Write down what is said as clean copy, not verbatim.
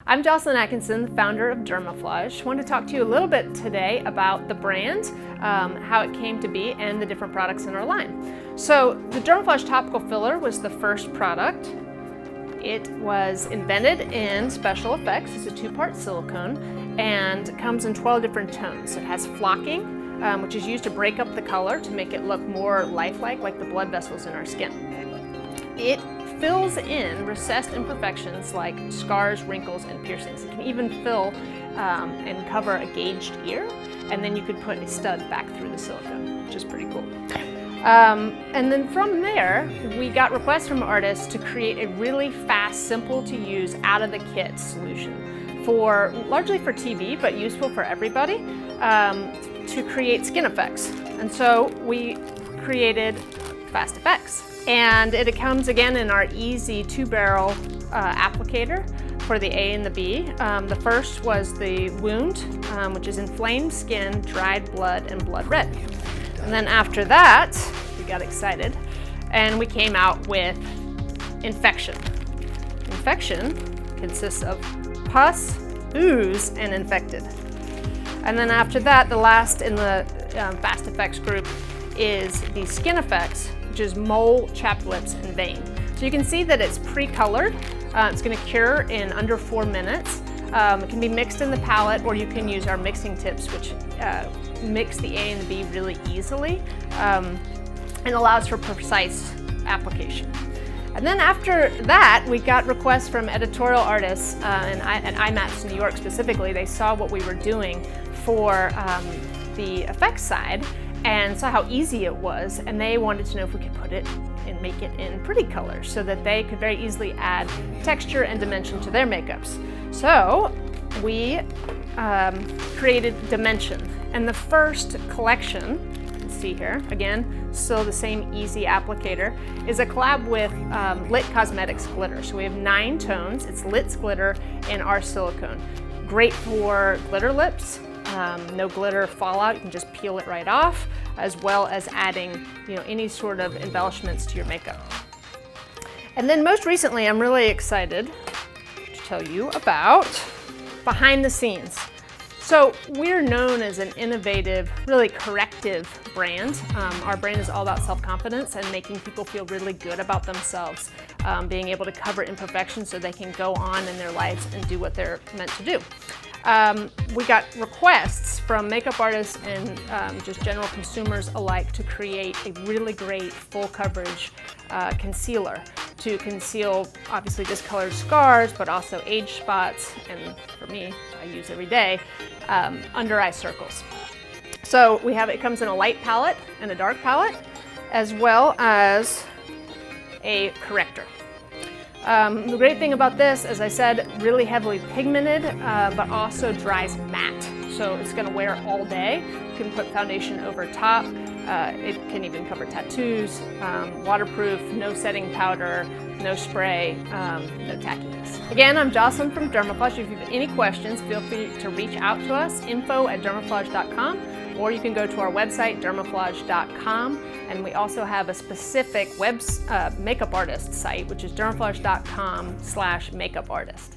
I'm Jocelyn Atkinson, the founder of Dermaflage. I want to talk to you a little bit today about the brand, how it came to be, and the different products in our line. So the Dermaflage topical filler was the first product. It was invented in special effects. It's a two-part silicone and comes in 12 different tones. It has flocking, which is used to break up the color to make it look more lifelike, like the blood vessels in our skin. It fills in recessed imperfections like scars, wrinkles, and piercings. It can even fill and cover a gauged ear, and then you could put a stud back through the silicone, which is pretty cool. And then from there, we got requests from artists to create a really fast, simple to use, out of the kit solution largely for TV, but useful for everybody, to create skin effects. And so we created Fast Effects. And it comes again in our easy 2-barrel applicator for the A and the B. The first was the wound, which is inflamed skin, dried blood, and blood red. And then after that, we got excited and we came out with infection. Infection consists of pus, ooze, and infected. And then after that, the last in the Fast Effects group is the skin effects, which is mole, chapped lips, and vein. So you can see that it's pre-colored. It's going to cure in under 4 minutes. It can be mixed in the palette, or you can use our mixing tips, which mix the A and the B really easily and allows for precise application. And then after that, we got requests from editorial artists and IMATS New York specifically. They saw what we were doing for the effects side and saw how easy it was, and they wanted to know if we could put it and make it in pretty colors so that they could very easily add texture and dimension to their makeups. So we created Dimension, and the first collection, you can see here, again, still the same easy applicator, is a collab with Lit Cosmetics glitter. So we have 9 tones. It's Lit's glitter in our silicone. Great for glitter lips. No glitter fallout, you can just peel it right off, as well as adding any sort of embellishments to your makeup. And then most recently, I'm really excited to tell you about behind the scenes. So we're known as an innovative, really corrective brand. Our brand is all about self-confidence and making people feel really good about themselves, being able to cover imperfections so they can go on in their lives and do what they're meant to do. We got requests from makeup artists and just general consumers alike to create a really great full coverage concealer to conceal obviously discolored scars, but also age spots, and for me, I use every day, under eye circles. So it comes in a light palette and a dark palette, as well as a corrector. The great thing about this, as I said, really heavily pigmented, but also dries matte. So it's going to wear all day. You can put foundation over top. It can even cover tattoos, waterproof, no setting powder, no spray, no tackiness. Again, I'm Jocelyn from Dermaflage. If you have any questions, feel free to reach out to us, info@dermaflage.com, or you can go to our website, dermaflage.com, and we also have a specific makeup artist site, which is dermaflage.com/makeup artist.